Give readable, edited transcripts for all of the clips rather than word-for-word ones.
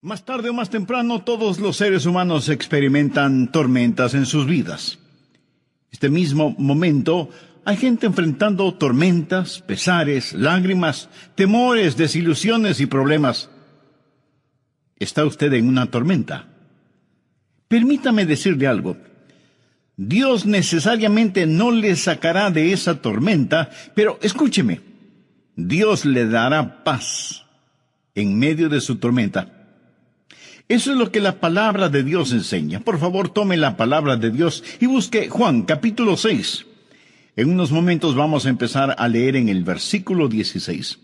Más tarde o más temprano, todos los seres humanos experimentan tormentas en sus vidas. Este mismo momento, hay gente enfrentando tormentas, pesares, lágrimas, temores, desilusiones y problemas. ¿Está usted en una tormenta? Permítame decirle algo. Dios necesariamente no le sacará de esa tormenta, pero escúcheme, Dios le dará paz en medio de su tormenta. Eso es lo que la palabra de Dios enseña. Por favor, tome la palabra de Dios y busque Juan, capítulo 6. En unos momentos vamos a empezar a leer en el versículo 16.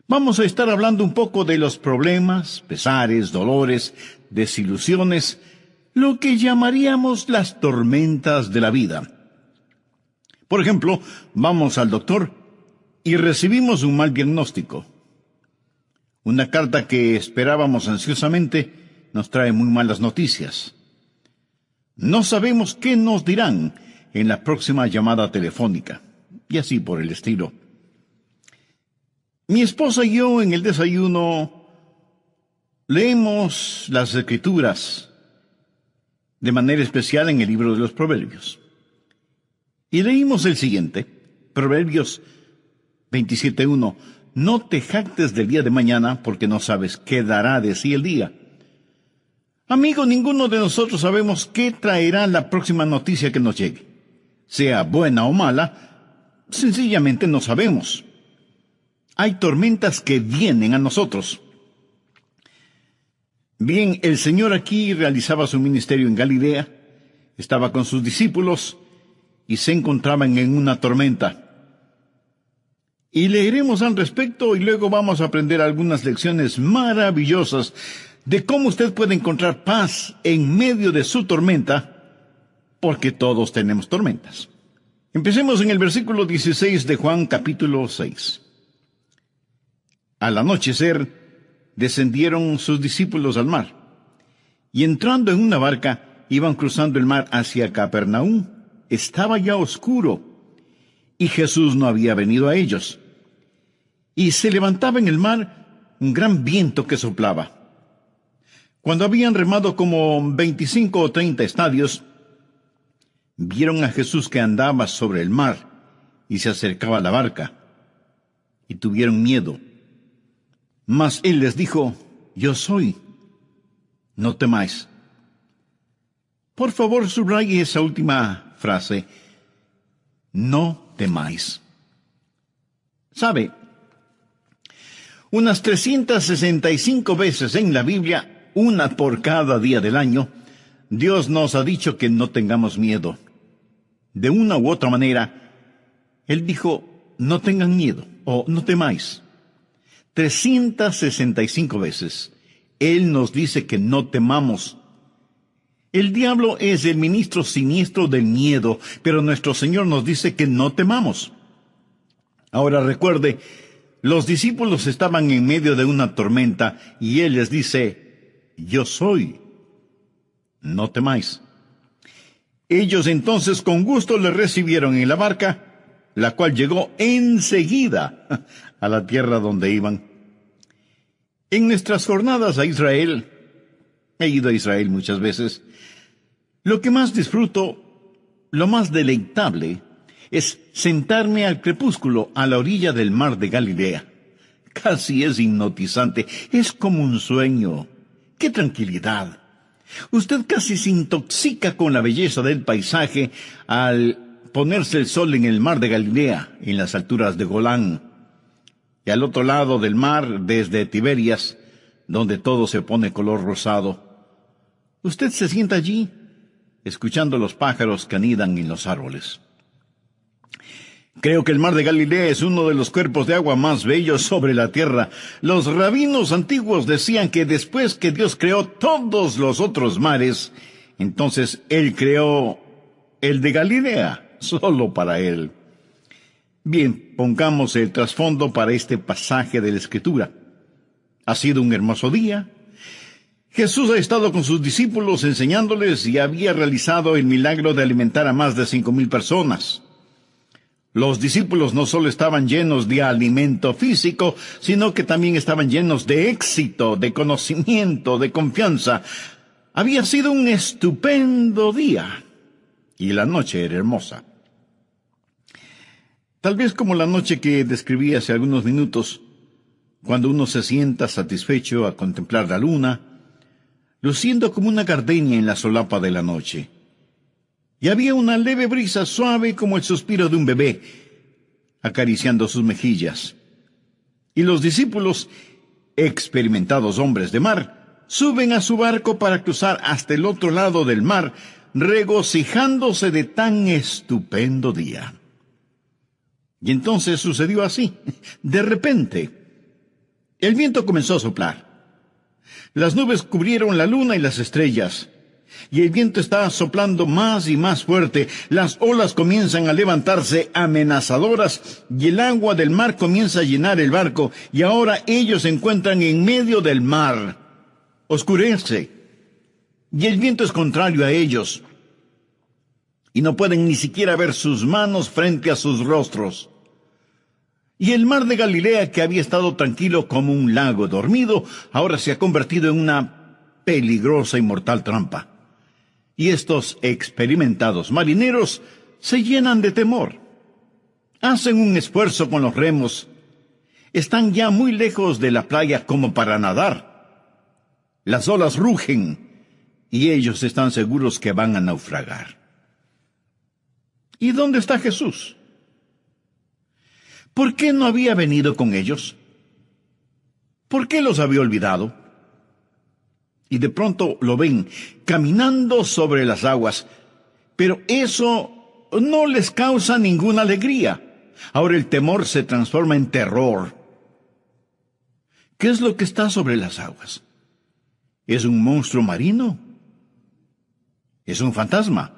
Vamos a estar hablando un poco de los problemas, pesares, dolores, desilusiones, lo que llamaríamos las tormentas de la vida. Por ejemplo, vamos al doctor y recibimos un mal diagnóstico. Una carta que esperábamos ansiosamente nos trae muy malas noticias. No sabemos qué nos dirán en la próxima llamada telefónica, y así por el estilo. Mi esposa y yo en el desayuno leemos las Escrituras, de manera especial en el libro de los Proverbios. Y leímos el siguiente, Proverbios 27:1. No te jactes del día de mañana, porque no sabes qué dará de sí el día. Amigo, ninguno de nosotros sabemos qué traerá la próxima noticia que nos llegue. Sea buena o mala, sencillamente no sabemos. Hay tormentas que vienen a nosotros. Bien, el Señor aquí realizaba su ministerio en Galilea, estaba con sus discípulos y se encontraban en una tormenta. Y leeremos al respecto y luego vamos a aprender algunas lecciones maravillosas de cómo usted puede encontrar paz en medio de su tormenta, porque todos tenemos tormentas. Empecemos en el versículo 16 de Juan capítulo 6. Al anochecer descendieron sus discípulos al mar, y entrando en una barca iban cruzando el mar hacia Capernaum. Estaba ya oscuro, y Jesús no había venido a ellos. Y se levantaba en el mar un gran viento que soplaba. Cuando habían remado como 25 o 30 estadios, vieron a Jesús que andaba sobre el mar y se acercaba a la barca, y tuvieron miedo. Mas él les dijo: Yo soy, no temáis. Por favor, subraye esa última frase, no temáis. ¿Sabe? Unas 365 veces en la Biblia, una por cada día del año, Dios nos ha dicho que no tengamos miedo. De una u otra manera, Él dijo, no tengan miedo o no temáis. 365 veces, Él nos dice que no temamos. El diablo es el ministro siniestro del miedo, pero nuestro Señor nos dice que no temamos. Ahora recuerde, los discípulos estaban en medio de una tormenta y Él les dice, yo soy, no temáis. Ellos entonces con gusto le recibieron en la barca, la cual llegó enseguida a la tierra donde iban. En nuestras jornadas a Israel, he ido a Israel muchas veces, lo que más disfruto, lo más deleitable, es sentarme al crepúsculo a la orilla del mar de Galilea. Casi es hipnotizante, es como un sueño. ¡Qué tranquilidad! Usted casi se intoxica con la belleza del paisaje al ponerse el sol en el mar de Galilea, en las alturas de Golán. Y al otro lado del mar, desde Tiberias, donde todo se pone color rosado. Usted se sienta allí, escuchando los pájaros que anidan en los árboles. Creo que el mar de Galilea es uno de los cuerpos de agua más bellos sobre la tierra. Los rabinos antiguos decían que después que Dios creó todos los otros mares, entonces Él creó el de Galilea, solo para Él. Bien, pongamos el trasfondo para este pasaje de la Escritura. Ha sido un hermoso día. Jesús ha estado con sus discípulos enseñándoles y había realizado el milagro de alimentar a más de 5,000 personas. Los discípulos no solo estaban llenos de alimento físico, sino que también estaban llenos de éxito, de conocimiento, de confianza. Había sido un estupendo día, y la noche era hermosa. Tal vez como la noche que describí hace algunos minutos, cuando uno se sienta satisfecho a contemplar la luna, luciendo como una gardenia en la solapa de la noche. Y había una leve brisa suave como el suspiro de un bebé, acariciando sus mejillas. Y los discípulos, experimentados hombres de mar, suben a su barco para cruzar hasta el otro lado del mar, regocijándose de tan estupendo día. Y entonces sucedió así. De repente, el viento comenzó a soplar. Las nubes cubrieron la luna y las estrellas, y el viento está soplando más y más fuerte. Las olas comienzan a levantarse amenazadoras, y el agua del mar comienza a llenar el barco, y ahora ellos se encuentran en medio del mar. Oscurece, y el viento es contrario a ellos, y no pueden ni siquiera ver sus manos frente a sus rostros. Y el mar de Galilea, que había estado tranquilo como un lago dormido, ahora se ha convertido en una peligrosa y mortal trampa. Y estos experimentados marineros se llenan de temor. Hacen un esfuerzo con los remos. Están ya muy lejos de la playa como para nadar. Las olas rugen y ellos están seguros que van a naufragar. ¿Y dónde está Jesús? ¿Por qué no había venido con ellos? ¿Por qué los había olvidado? Y de pronto lo ven caminando sobre las aguas, pero eso no les causa ninguna alegría. Ahora el temor se transforma en terror. ¿Qué es lo que está sobre las aguas? ¿Es un monstruo marino? ¿Es un fantasma?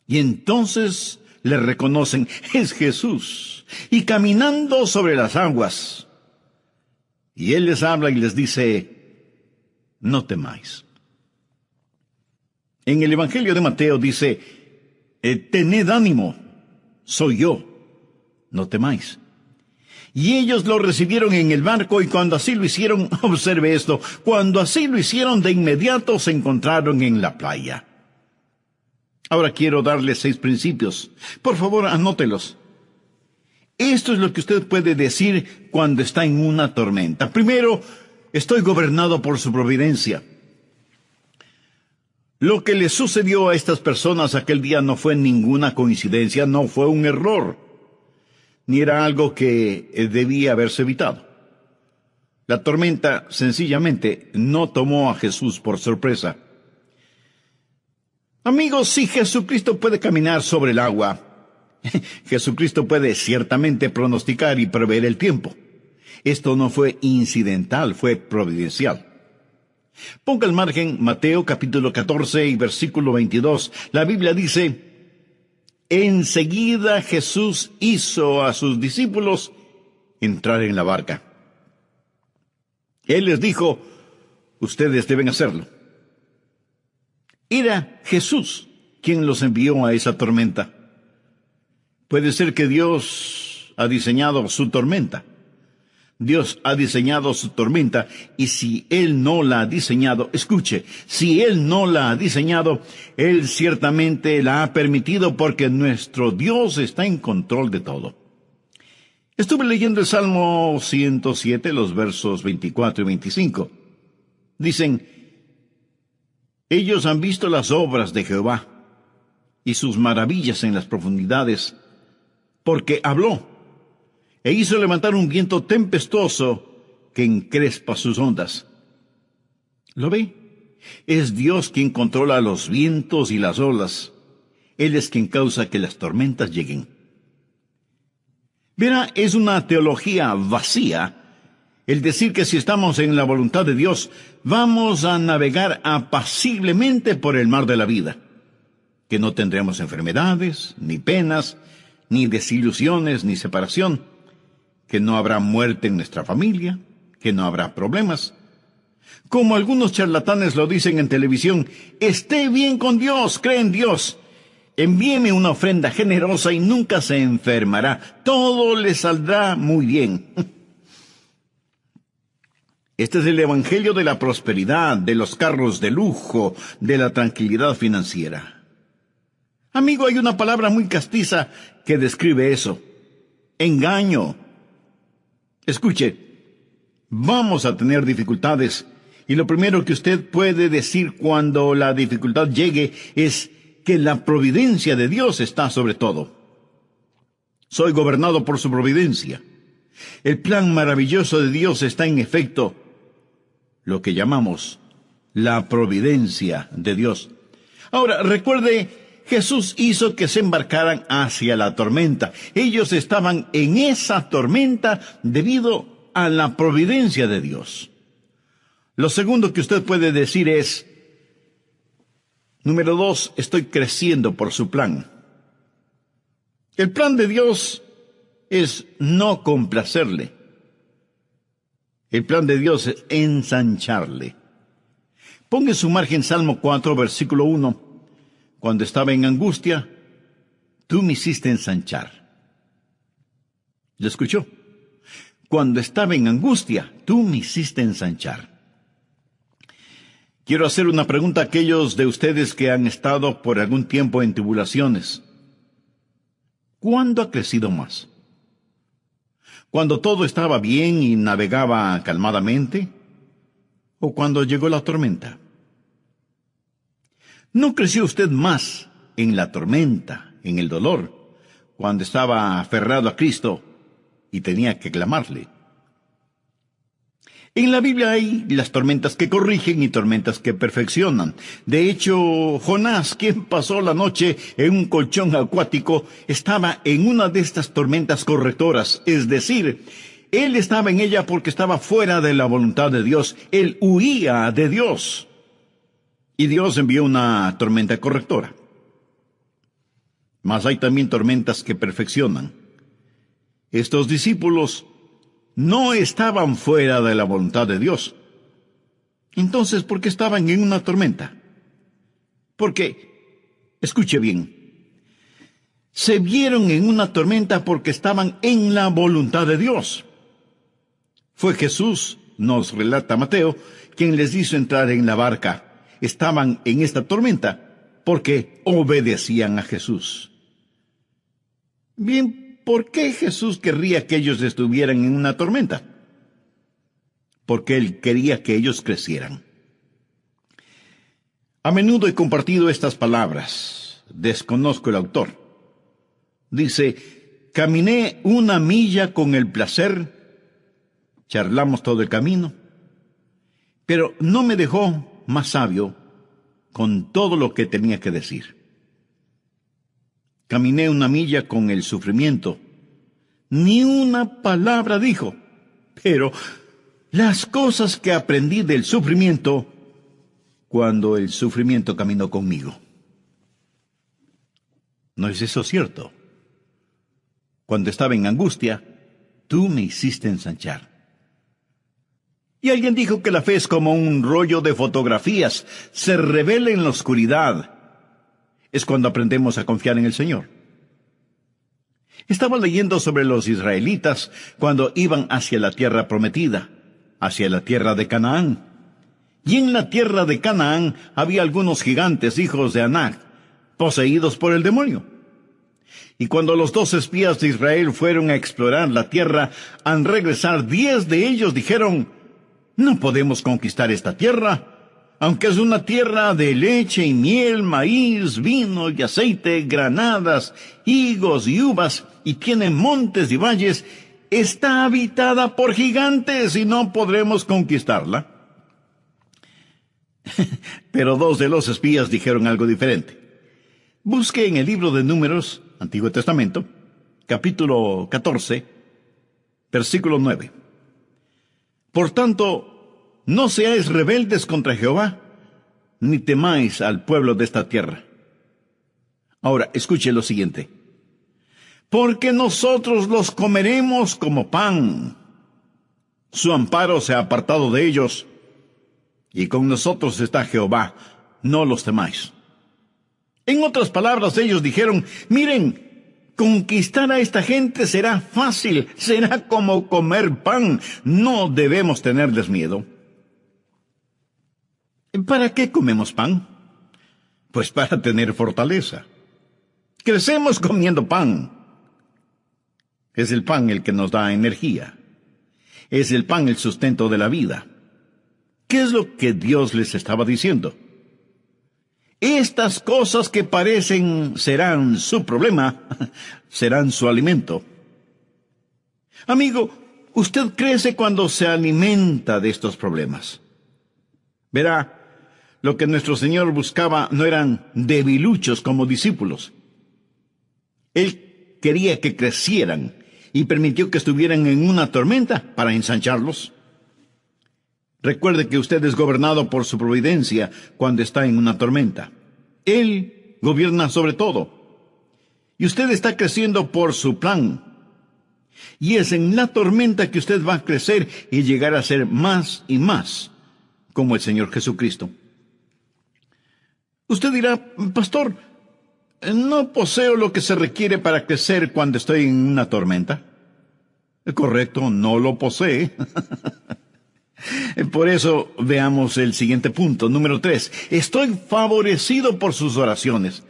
Y entonces le reconocen, es Jesús, y caminando sobre las aguas. Y Él les habla y les dice, no temáis. En el Evangelio de Mateo dice, tened ánimo, soy yo, no temáis. Y ellos lo recibieron en el barco, y cuando así lo hicieron, observe esto, cuando así lo hicieron, de inmediato se encontraron en la playa. Ahora quiero darles 6 principios. Por favor, anótelos. Esto es lo que usted puede decir cuando está en una tormenta. Primero, estoy gobernado por su providencia. Lo que le sucedió a estas personas aquel día no fue ninguna coincidencia, no fue un error, ni era algo que debía haberse evitado. La tormenta sencillamente no tomó a Jesús por sorpresa. Amigos, si Jesucristo puede caminar sobre el agua, Jesucristo puede ciertamente pronosticar y prever el tiempo. Esto no fue incidental, fue providencial. Ponga al margen Mateo capítulo 14 y versículo 22. La Biblia dice, enseguida Jesús hizo a sus discípulos entrar en la barca. Él les dijo, ustedes deben hacerlo. Era Jesús quien los envió a esa tormenta. Puede ser que Dios ha diseñado su tormenta. Dios ha diseñado su tormenta, y si Él no la ha diseñado, escuche, si Él no la ha diseñado, Él ciertamente la ha permitido porque nuestro Dios está en control de todo. Estuve leyendo el Salmo 107, los versos 24 y 25. Dicen, ellos han visto las obras de Jehová y sus maravillas en las profundidades, porque habló e hizo levantar un viento tempestuoso que encrespa sus ondas. ¿Lo ve? Es Dios quien controla los vientos y las olas. Él es quien causa que las tormentas lleguen. Verá, es una teología vacía el decir que si estamos en la voluntad de Dios, vamos a navegar apaciblemente por el mar de la vida, que no tendremos enfermedades, ni penas, ni desilusiones, ni separación, que no habrá muerte en nuestra familia, que no habrá problemas. Como algunos charlatanes lo dicen en televisión, esté bien con Dios, cree en Dios. Envíeme una ofrenda generosa y nunca se enfermará. Todo le saldrá muy bien. Este es el evangelio de la prosperidad, de los carros de lujo, de la tranquilidad financiera. Amigo, hay una palabra muy castiza que describe eso. Engaño. Escuche, vamos a tener dificultades, y lo primero que usted puede decir cuando la dificultad llegue es que la providencia de Dios está sobre todo. Soy gobernado por su providencia. El plan maravilloso de Dios está en efecto, lo que llamamos la providencia de Dios. Ahora, recuerde, Jesús hizo que se embarcaran hacia la tormenta. Ellos estaban en esa tormenta debido a la providencia de Dios. Lo segundo que usted puede decir es, número 2, estoy creciendo por su plan. El plan de Dios es no complacerle. El plan de Dios es ensancharle. Ponga en su margen Salmo 4, versículo 1. Cuando estaba en angustia, tú me hiciste ensanchar. ¿Lo escuchó? Cuando estaba en angustia, tú me hiciste ensanchar. Quiero hacer una pregunta a aquellos de ustedes que han estado por algún tiempo en tribulaciones. ¿Cuándo ha crecido más? ¿Cuando todo estaba bien y navegaba calmadamente? ¿O cuando llegó la tormenta? ¿No creció usted más en la tormenta, en el dolor, cuando estaba aferrado a Cristo y tenía que clamarle? En la Biblia hay las tormentas que corrigen y tormentas que perfeccionan. De hecho, Jonás, quien pasó la noche en un colchón acuático, estaba en una de estas tormentas correctoras. Es decir, él estaba en ella porque estaba fuera de la voluntad de Dios. Él huía de Dios. Y Dios envió una tormenta correctora. Mas hay también tormentas que perfeccionan. Estos discípulos no estaban fuera de la voluntad de Dios. Entonces, ¿por qué estaban en una tormenta? Porque, escuche bien, se vieron en una tormenta porque estaban en la voluntad de Dios. Fue Jesús, nos relata Mateo, quien les hizo entrar en la barca. Estaban en esta tormenta porque obedecían a Jesús. Bien, ¿por qué Jesús querría que ellos estuvieran en una tormenta? Porque Él quería que ellos crecieran. A menudo he compartido estas palabras. Desconozco el autor. Dice, caminé 1 milla con el placer, charlamos todo el camino, pero no me dejó más sabio con todo lo que tenía que decir. Caminé 1 milla con el sufrimiento. Ni una palabra dijo. Pero las cosas que aprendí del sufrimiento, cuando el sufrimiento caminó conmigo. ¿No es eso cierto? Cuando estaba en angustia, tú me hiciste ensanchar. Y alguien dijo que la fe es como un rollo de fotografías. Se revela en la oscuridad. Es cuando aprendemos a confiar en el Señor. Estaba leyendo sobre los israelitas cuando iban hacia la tierra prometida, hacia la tierra de Canaán. Y en la tierra de Canaán había algunos gigantes, hijos de Anac, poseídos por el demonio. Y cuando los 2 espías de Israel fueron a explorar la tierra, al regresar 10 de ellos dijeron, no podemos conquistar esta tierra, aunque es una tierra de leche y miel, maíz, vino y aceite, granadas, higos y uvas, y tiene montes y valles, está habitada por gigantes y no podremos conquistarla. Pero 2 de los espías dijeron algo diferente. Busque en el libro de Números, Antiguo Testamento, capítulo 14, versículo 9. Por tanto, no seáis rebeldes contra Jehová, ni temáis al pueblo de esta tierra. Ahora, escuche lo siguiente. Porque nosotros los comeremos como pan. Su amparo se ha apartado de ellos, y con nosotros está Jehová, no los temáis. En otras palabras, ellos dijeron, miren, conquistar a esta gente será fácil, será como comer pan, no debemos tenerles miedo. ¿Para qué comemos pan? Pues para tener fortaleza. Crecemos comiendo pan. Es el pan el que nos da energía. Es el pan el sustento de la vida. ¿Qué es lo que Dios les estaba diciendo? Estas cosas que parecen serán su problema, serán su alimento. Amigo, usted crece cuando se alimenta de estos problemas. Verá, lo que nuestro Señor buscaba no eran debiluchos como discípulos. Él quería que crecieran y permitió que estuvieran en una tormenta para ensancharlos. Recuerde que usted es gobernado por su providencia cuando está en una tormenta. Él gobierna sobre todo. Y usted está creciendo por su plan. Y es en la tormenta que usted va a crecer y llegar a ser más y más como el Señor Jesucristo. Usted dirá, pastor, ¿no poseo lo que se requiere para crecer cuando estoy en una tormenta? Correcto, no lo posee. Por eso veamos el siguiente punto, número 3. Estoy favorecido por sus oraciones.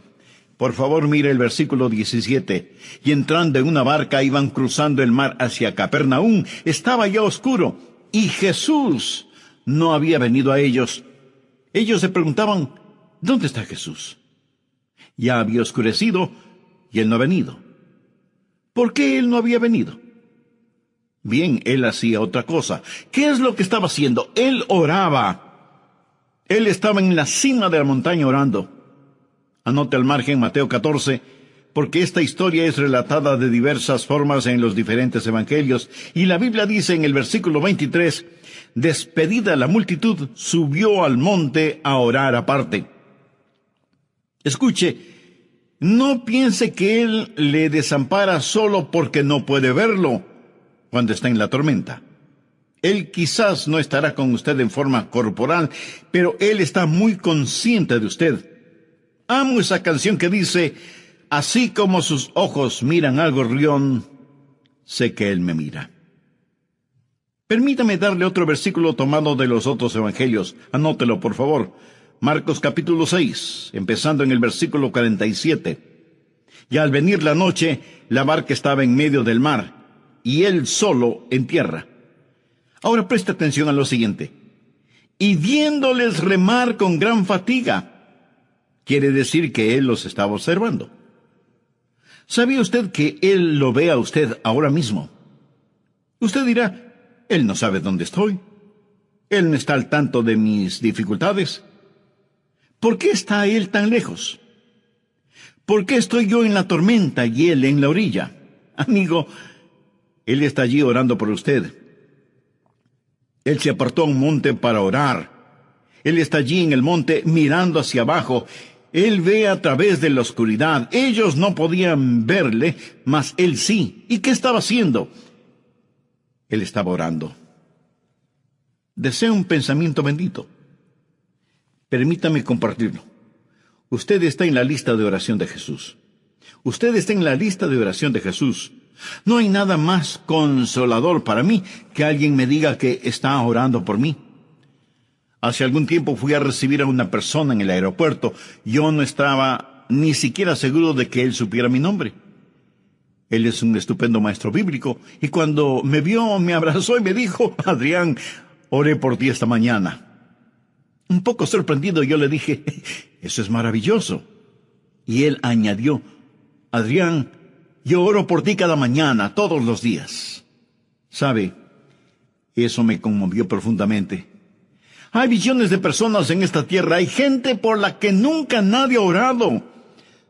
Por favor, mire el versículo 17. Y entrando en una barca iban cruzando el mar hacia Capernaum. Estaba ya oscuro y Jesús no había venido a ellos. Ellos se preguntaban, ¿dónde está Jesús? Ya había oscurecido y él no ha venido. ¿Por qué él no había venido? Bien, él hacía otra cosa. ¿Qué es lo que estaba haciendo? Él oraba. Él estaba en la cima de la montaña orando. Anote al margen Mateo 14, porque esta historia es relatada de diversas formas en los diferentes evangelios, y la Biblia dice en el versículo 23, despedida la multitud, subió al monte a orar aparte. Escuche, no piense que Él le desampara solo porque no puede verlo cuando está en la tormenta. Él quizás no estará con usted en forma corporal, pero Él está muy consciente de usted. Amo esa canción que dice, así como sus ojos miran al gorrión, sé que Él me mira. Permítame darle otro versículo tomado de los otros evangelios. Anótelo, por favor. Marcos capítulo 6, empezando en el versículo 47. Y al venir la noche, la barca estaba en medio del mar, y él solo en tierra. Ahora preste atención a lo siguiente. Y viéndoles remar con gran fatiga, quiere decir que él los estaba observando. ¿Sabía usted que él lo ve a usted ahora mismo? Usted dirá, él no sabe dónde estoy. Él no está al tanto de mis dificultades. ¿Por qué está él tan lejos? ¿Por qué estoy yo en la tormenta y él en la orilla? Amigo, él está allí orando por usted. Él se apartó a un monte para orar. Él está allí en el monte mirando hacia abajo. Él ve a través de la oscuridad. Ellos no podían verle, mas él sí. ¿Y qué estaba haciendo? Él estaba orando. Desea un pensamiento bendito. Permítame compartirlo. Usted está en la lista de oración de Jesús. Usted está en la lista de oración de Jesús. No hay nada más consolador para mí que alguien me diga que está orando por mí. Hace algún tiempo fui a recibir a una persona en el aeropuerto. Yo no estaba ni siquiera seguro de que él supiera mi nombre. Él es un estupendo maestro bíblico, y cuando me vio, me abrazó y me dijo, Adrián, oré por ti esta mañana. Un poco sorprendido yo le dije, eso es maravilloso. Y él añadió, Adrián, yo oro por ti cada mañana, todos los días. ¿Sabe? Eso me conmovió profundamente. Hay billones de personas en esta tierra, hay gente por la que nunca nadie ha orado.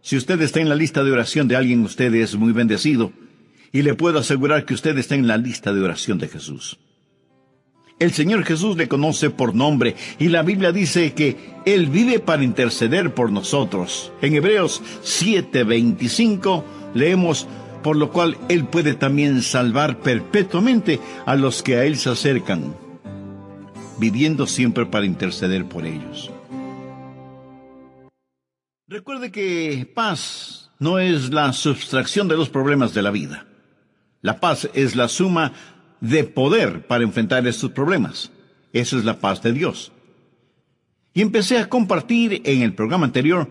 Si usted está en la lista de oración de alguien, usted es muy bendecido. Y le puedo asegurar que usted está en la lista de oración de Jesús. El Señor Jesús le conoce por nombre, y la Biblia dice que Él vive para interceder por nosotros. En Hebreos 7:25 leemos, por lo cual Él puede también salvar perpetuamente a los que a Él se acercan, viviendo siempre para interceder por ellos. Recuerde que paz no es la sustracción de los problemas de la vida. La paz es la suma de poder para enfrentar estos problemas. Esa es la paz de Dios. Y empecé a compartir en el programa anterior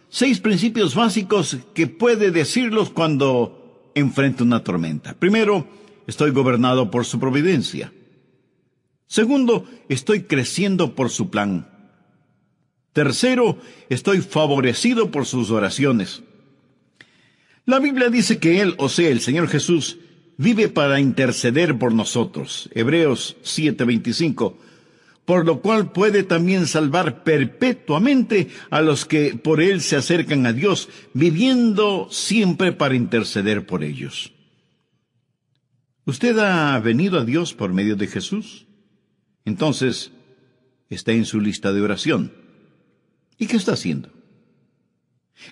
6 principios básicos que puede decirlos cuando enfrenta una tormenta. Primero, estoy gobernado por su providencia. Segundo, estoy creciendo por su plan. Tercero, estoy favorecido por sus oraciones. La Biblia dice que Él, o sea, el Señor Jesús, vive para interceder por nosotros. Hebreos 7:25. Por lo cual puede también salvar perpetuamente a los que por Él se acercan a Dios, viviendo siempre para interceder por ellos. ¿Usted ha venido a Dios por medio de Jesús? Entonces, está en su lista de oración. ¿Y qué está haciendo?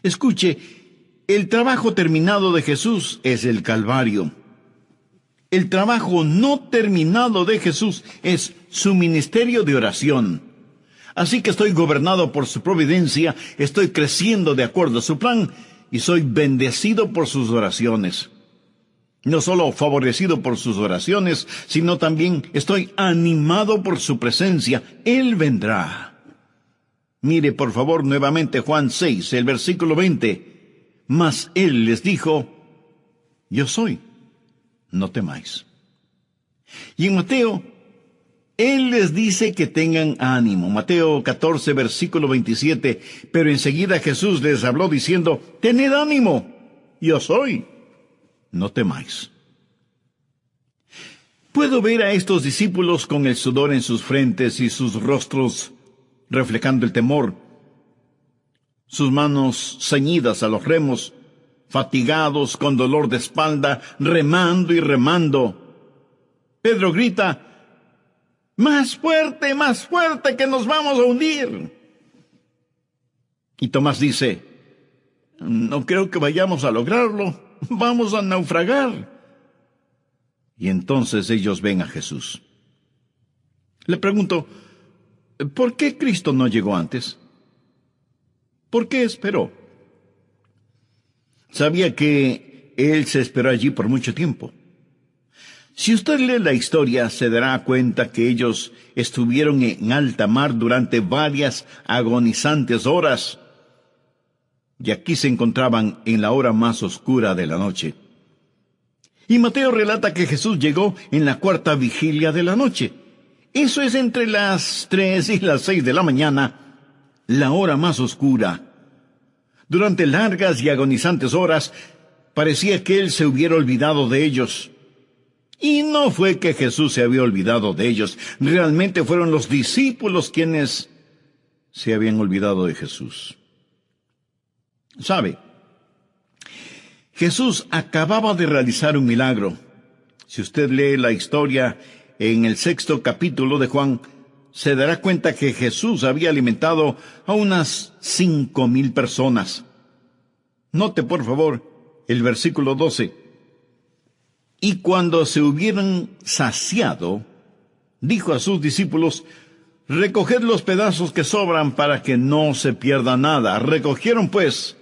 Escuche, el trabajo terminado de Jesús es el Calvario. El trabajo no terminado de Jesús es su ministerio de oración. Así que estoy gobernado por su providencia, estoy creciendo de acuerdo a su plan y soy bendecido por sus oraciones. No solo favorecido por sus oraciones, sino también estoy animado por su presencia. Él vendrá. Mire, por favor, nuevamente Juan 6, el versículo 20. Mas Él les dijo, yo soy. No temáis. Y en Mateo, Él les dice que tengan ánimo. Mateo 14, versículo 27. Pero enseguida Jesús les habló diciendo, tened ánimo, yo soy. No temáis. Puedo ver a estos discípulos con el sudor en sus frentes y sus rostros reflejando el temor. Sus manos ceñidas a los remos, fatigados, con dolor de espalda, remando y remando. Pedro grita, más fuerte, que nos vamos a hundir. Y Tomás dice, no creo que vayamos a lograrlo, vamos a naufragar. Y entonces ellos ven a Jesús. Le pregunto, ¿por qué Cristo no llegó antes? ¿Por qué esperó? Sabía que Él se esperó allí por mucho tiempo. Si usted lee la historia, se dará cuenta que ellos estuvieron en alta mar durante varias agonizantes horas. Y aquí se encontraban en la hora más oscura de la noche. Y Mateo relata que Jesús llegó en la 4ª vigilia de la noche. Eso es entre las 3 y las 6 de la mañana, la hora más oscura. Durante largas y agonizantes horas, parecía que Él se hubiera olvidado de ellos. Y no fue que Jesús se había olvidado de ellos. Realmente fueron los discípulos quienes se habían olvidado de Jesús. ¿Sabe? Jesús acababa de realizar un milagro. Si usted lee la historia en el 6º capítulo de Juan, se dará cuenta que Jesús había alimentado a unas 5,000 personas. Note, por favor, el versículo 12. Y cuando se hubieran saciado, dijo a sus discípulos, recoged los pedazos que sobran para que no se pierda nada. Recogieron pues,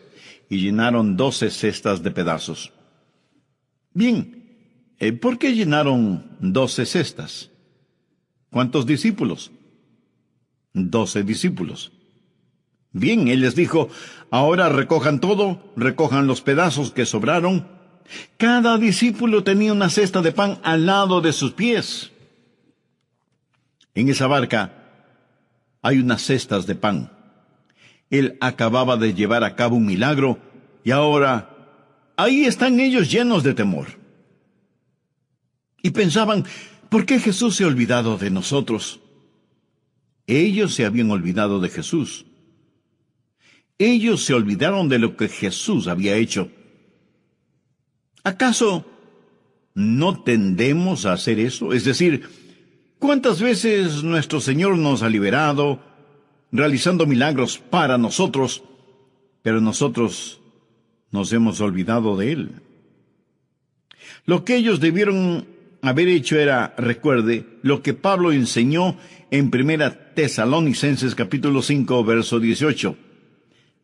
y llenaron 12 cestas de pedazos. Bien, ¿por qué llenaron 12 cestas? ¿Cuántos discípulos? 12 discípulos. Bien, Él les dijo, ahora recojan todo, recojan los pedazos que sobraron. Cada discípulo tenía una cesta de pan al lado de sus pies. En esa barca hay unas cestas de pan. Él acababa de llevar a cabo un milagro y ahora ahí están ellos llenos de temor. Y pensaban, ¿por qué Jesús se ha olvidado de nosotros? Ellos se habían olvidado de Jesús. Ellos se olvidaron de lo que Jesús había hecho. ¿Acaso no tendemos a hacer eso? Es decir, ¿cuántas veces nuestro Señor nos ha liberado, realizando milagros para nosotros, pero nosotros nos hemos olvidado de Él? Lo que ellos debieron haber hecho era, recuerde, lo que Pablo enseñó en 1 Tesalonicenses capítulo 5, verso 18.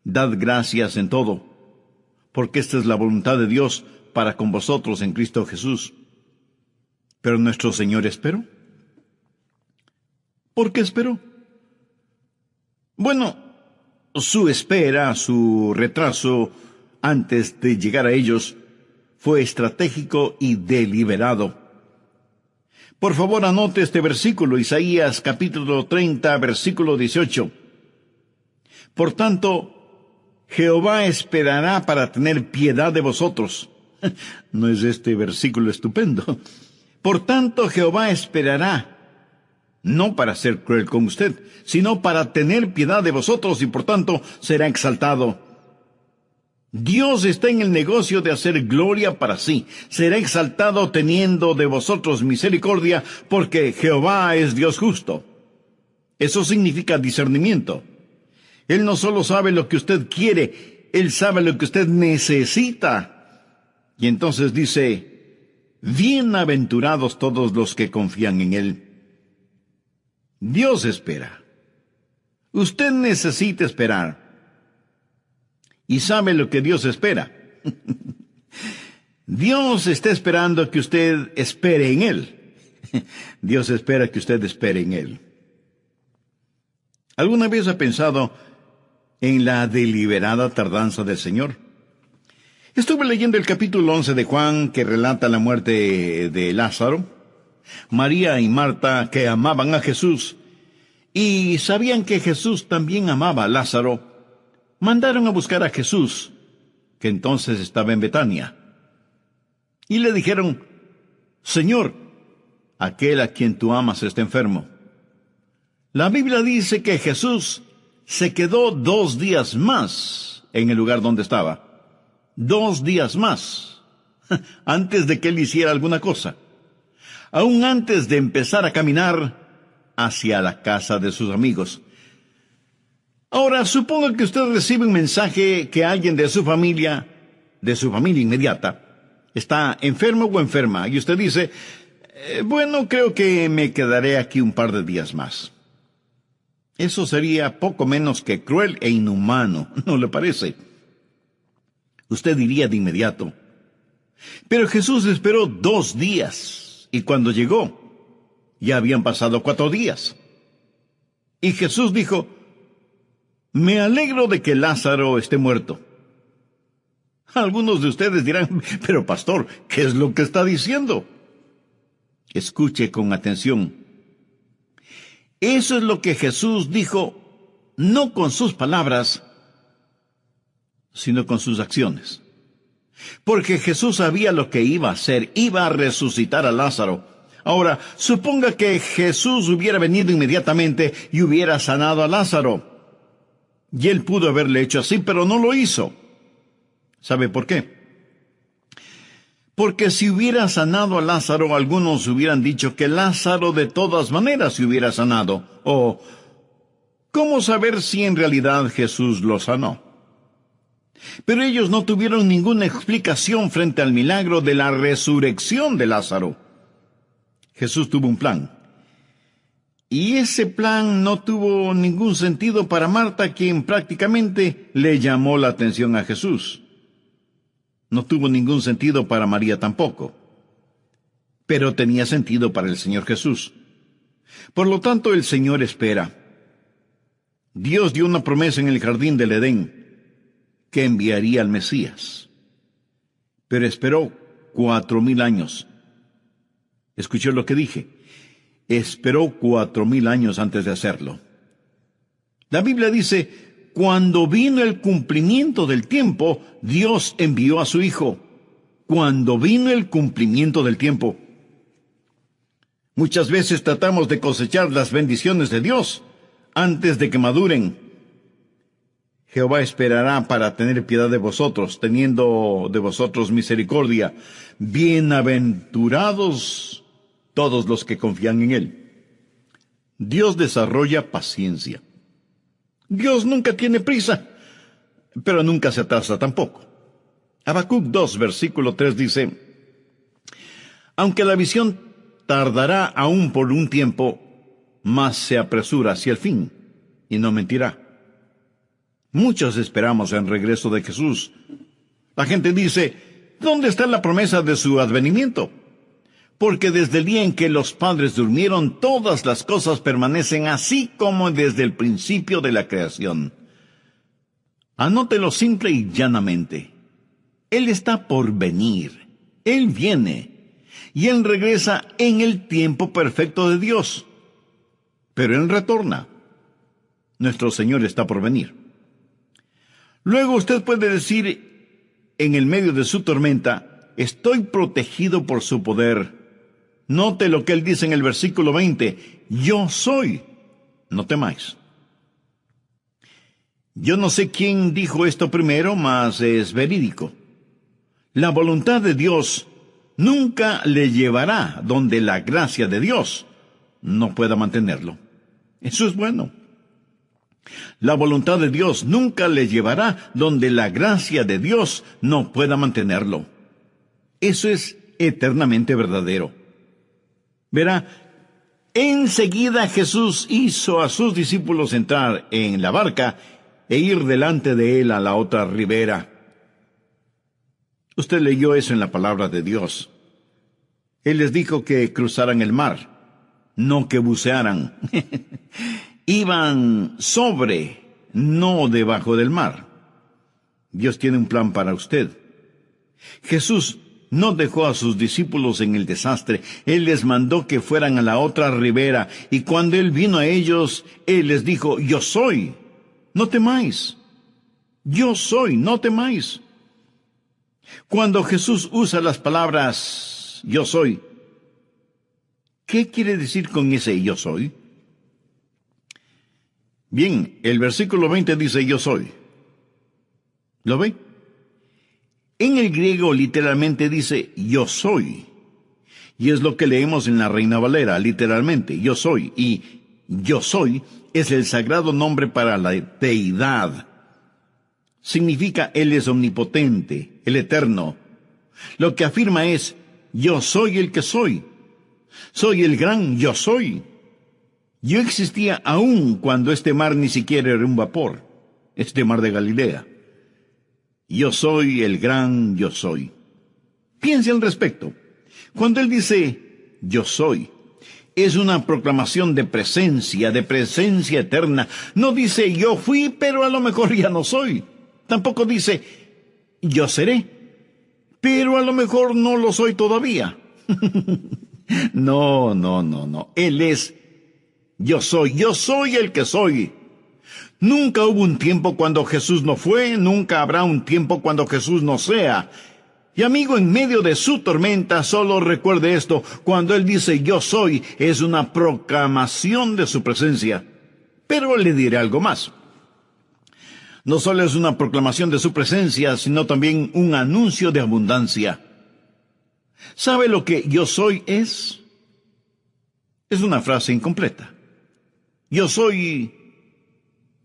Dad gracias en todo, porque esta es la voluntad de Dios para con vosotros en Cristo Jesús. Pero nuestro Señor esperó. ¿Por qué esperó? Bueno, su espera, su retraso antes de llegar a ellos, fue estratégico y deliberado. Por favor, anote este versículo, Isaías capítulo 30, versículo 18. Por tanto, Jehová esperará para tener piedad de vosotros. ¿No es este versículo estupendo? Por tanto, Jehová esperará, no para ser cruel con usted, sino para tener piedad de vosotros y por tanto será exaltado. Dios está en el negocio de hacer gloria para sí. Será exaltado teniendo de vosotros misericordia, porque Jehová es Dios justo. Eso significa discernimiento. Él no solo sabe lo que usted quiere, Él sabe lo que usted necesita. Y entonces dice, bienaventurados todos los que confían en Él. Dios espera. Usted necesita esperar. Y sabe lo que Dios espera. Dios está esperando que usted espere en Él. Dios espera que usted espere en Él. ¿Alguna vez ha pensado en la deliberada tardanza del Señor? Estuve leyendo el capítulo 11 de Juan, que relata la muerte de Lázaro. María y Marta, que amaban a Jesús, y sabían que Jesús también amaba a Lázaro, mandaron a buscar a Jesús, que entonces estaba en Betania. Y le dijeron, Señor, aquel a quien tú amas está enfermo. La Biblia dice que Jesús se quedó 2 días más en el lugar donde estaba. 2 días más, antes de que él hiciera alguna cosa. Aún antes de empezar a caminar hacia la casa de sus amigos. Ahora, suponga que usted recibe un mensaje que alguien de su familia inmediata, está enfermo o enferma, y usted dice, bueno, creo que me quedaré aquí un par de días más. Eso sería poco menos que cruel e inhumano, ¿no le parece? Usted diría de inmediato. Pero Jesús esperó 2 días, y cuando llegó, ya habían pasado 4 días. Y Jesús dijo, me alegro de que Lázaro esté muerto. Algunos de ustedes dirán, pero pastor, ¿qué es lo que está diciendo? Escuche con atención. Eso es lo que Jesús dijo, no con sus palabras, sino con sus acciones. Porque Jesús sabía lo que iba a hacer, iba a resucitar a Lázaro. Ahora, suponga que Jesús hubiera venido inmediatamente y hubiera sanado a Lázaro. Y él pudo haberle hecho así, pero no lo hizo. ¿Sabe por qué? Porque si hubiera sanado a Lázaro, algunos hubieran dicho que Lázaro de todas maneras se hubiera sanado. O, ¿cómo saber si en realidad Jesús lo sanó? Pero ellos no tuvieron ninguna explicación frente al milagro de la resurrección de Lázaro. Jesús tuvo un plan. Y ese plan no tuvo ningún sentido para Marta, quien prácticamente le llamó la atención a Jesús. No tuvo ningún sentido para María tampoco. Pero tenía sentido para el Señor Jesús. Por lo tanto, el Señor espera. Dios dio una promesa en el jardín del Edén, que enviaría al Mesías. Pero esperó 4,000 años. ¿Escuchó lo que dije? Esperó 4,000 años antes de hacerlo. La Biblia dice, cuando vino el cumplimiento del tiempo, Dios envió a su Hijo. Cuando vino el cumplimiento del tiempo. Muchas veces tratamos de cosechar las bendiciones de Dios antes de que maduren. Jehová esperará para tener piedad de vosotros, teniendo de vosotros misericordia. Bienaventurados todos los que confían en Él. Dios desarrolla paciencia. Dios nunca tiene prisa, pero nunca se atrasa tampoco. Habacuc 2, versículo 3 dice, aunque la visión tardará aún por un tiempo, mas se apresura hacia el fin, y no mentirá. Muchos esperamos el regreso de Jesús. La gente dice, ¿dónde está la promesa de su advenimiento? Porque desde el día en que los padres durmieron, todas las cosas permanecen así como desde el principio de la creación. Anótelo simple y llanamente. Él está por venir. Él viene. Y Él regresa en el tiempo perfecto de Dios. Pero Él retorna. Nuestro Señor está por venir. Luego usted puede decir, en el medio de su tormenta, estoy protegido por su poder. Note lo que Él dice en el versículo 20, yo soy, no temáis. Yo no sé quién dijo esto primero, mas es verídico. La voluntad de Dios nunca le llevará donde la gracia de Dios no pueda mantenerlo. Eso es bueno. La voluntad de Dios nunca le llevará donde la gracia de Dios no pueda mantenerlo. Eso es eternamente verdadero. Verá, enseguida Jesús hizo a sus discípulos entrar en la barca e ir delante de Él a la otra ribera. Usted leyó eso en la palabra de Dios. Él les dijo que cruzaran el mar, no que bucearan. Iban sobre, no debajo del mar. Dios tiene un plan para usted. Jesús no dejó a sus discípulos en el desastre. Él les mandó que fueran a la otra ribera, y cuando Él vino a ellos, Él les dijo, yo soy, no temáis. Yo soy, no temáis. Cuando Jesús usa las palabras, yo soy, ¿qué quiere decir con ese yo soy? Bien, el versículo 20 dice yo soy. ¿Lo ve? En el griego literalmente dice yo soy. Y es lo que leemos en la Reina Valera, literalmente, yo soy. Y yo soy es el sagrado nombre para la deidad. Significa Él es omnipotente, el eterno. Lo que afirma es, yo soy el que soy. Soy el gran yo soy. Yo existía aún cuando este mar ni siquiera era un vapor, este mar de Galilea. Yo soy el gran yo soy. Piense al respecto. Cuando Él dice, yo soy, es una proclamación de presencia eterna. No dice, yo fui, pero a lo mejor ya no soy. Tampoco dice, yo seré, pero a lo mejor no lo soy todavía. No. Él es, yo soy el que soy. Nunca hubo un tiempo cuando Jesús no fue, nunca habrá un tiempo cuando Jesús no sea. Y amigo, en medio de su tormenta, solo recuerde esto, cuando Él dice yo soy, es una proclamación de su presencia. Pero le diré algo más. No solo es una proclamación de su presencia, sino también un anuncio de abundancia. ¿Sabe lo que yo soy es? Es una frase incompleta. Yo soy...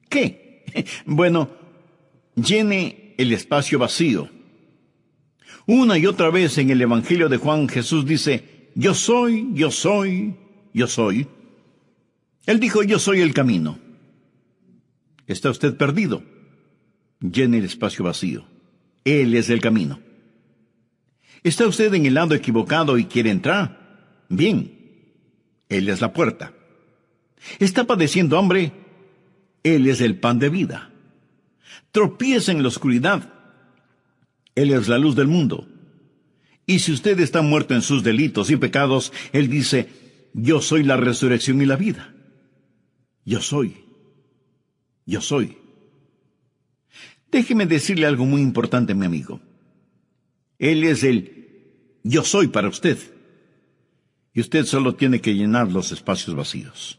¿qué? Bueno, llene el espacio vacío. Una y otra vez en el Evangelio de Juan, Jesús dice, yo soy, yo soy, yo soy. Él dijo, yo soy el camino. ¿Está usted perdido? Llene el espacio vacío. Él es el camino. ¿Está usted en el lado equivocado y quiere entrar? Bien, Él es la puerta. ¿Está padeciendo hambre? Él es el pan de vida. Tropieza en la oscuridad. Él es la luz del mundo. Y si usted está muerto en sus delitos y pecados, Él dice, yo soy la resurrección y la vida. Yo soy. Yo soy. Déjeme decirle algo muy importante, mi amigo. Él es el yo soy para usted. Y usted solo tiene que llenar los espacios vacíos.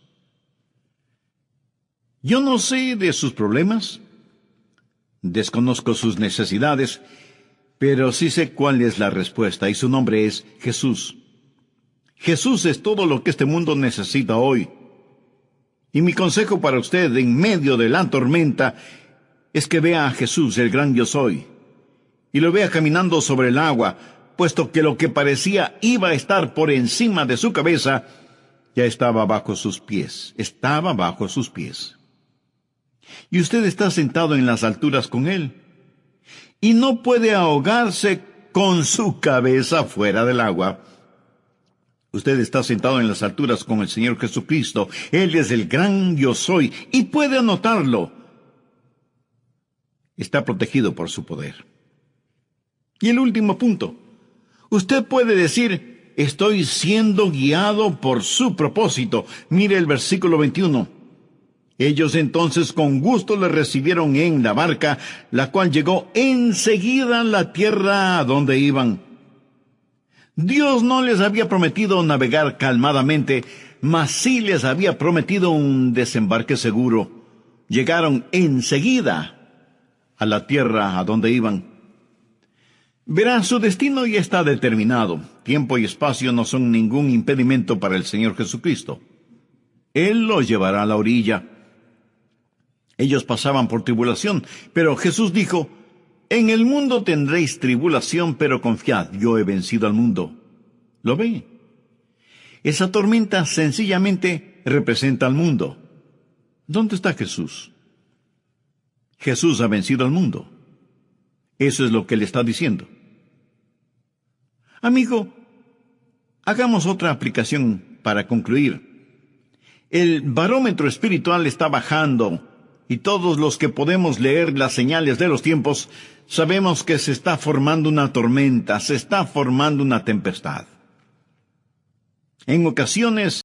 Yo no sé de sus problemas, desconozco sus necesidades, pero sí sé cuál es la respuesta, y su nombre es Jesús. Jesús es todo lo que este mundo necesita hoy. Y mi consejo para usted en medio de la tormenta es que vea a Jesús, el gran yo soy, y lo vea caminando sobre el agua, puesto que lo que parecía iba a estar por encima de su cabeza, ya estaba bajo sus pies, estaba bajo sus pies. Y usted está sentado en las alturas con Él. Y no puede ahogarse con su cabeza fuera del agua. Usted está sentado en las alturas con el Señor Jesucristo. Él es el gran yo soy y puede anotarlo. Está protegido por su poder. Y el último punto. Usted puede decir, estoy siendo guiado por su propósito. Mire el versículo 21. Ellos entonces con gusto le recibieron en la barca, la cual llegó enseguida a la tierra a donde iban. Dios no les había prometido navegar calmadamente, mas sí les había prometido un desembarque seguro. Llegaron enseguida a la tierra a donde iban. Verá, su destino ya está determinado. Tiempo y espacio no son ningún impedimento para el Señor Jesucristo. Él los llevará a la orilla. Ellos pasaban por tribulación, pero Jesús dijo, en el mundo tendréis tribulación, pero confiad, yo he vencido al mundo. ¿Lo ve? Esa tormenta sencillamente representa al mundo. ¿Dónde está Jesús? Jesús ha vencido al mundo. Eso es lo que le está diciendo. Amigo, hagamos otra aplicación para concluir. El barómetro espiritual está bajando. Y todos los que podemos leer las señales de los tiempos, sabemos que se está formando una tormenta, se está formando una tempestad. En ocasiones,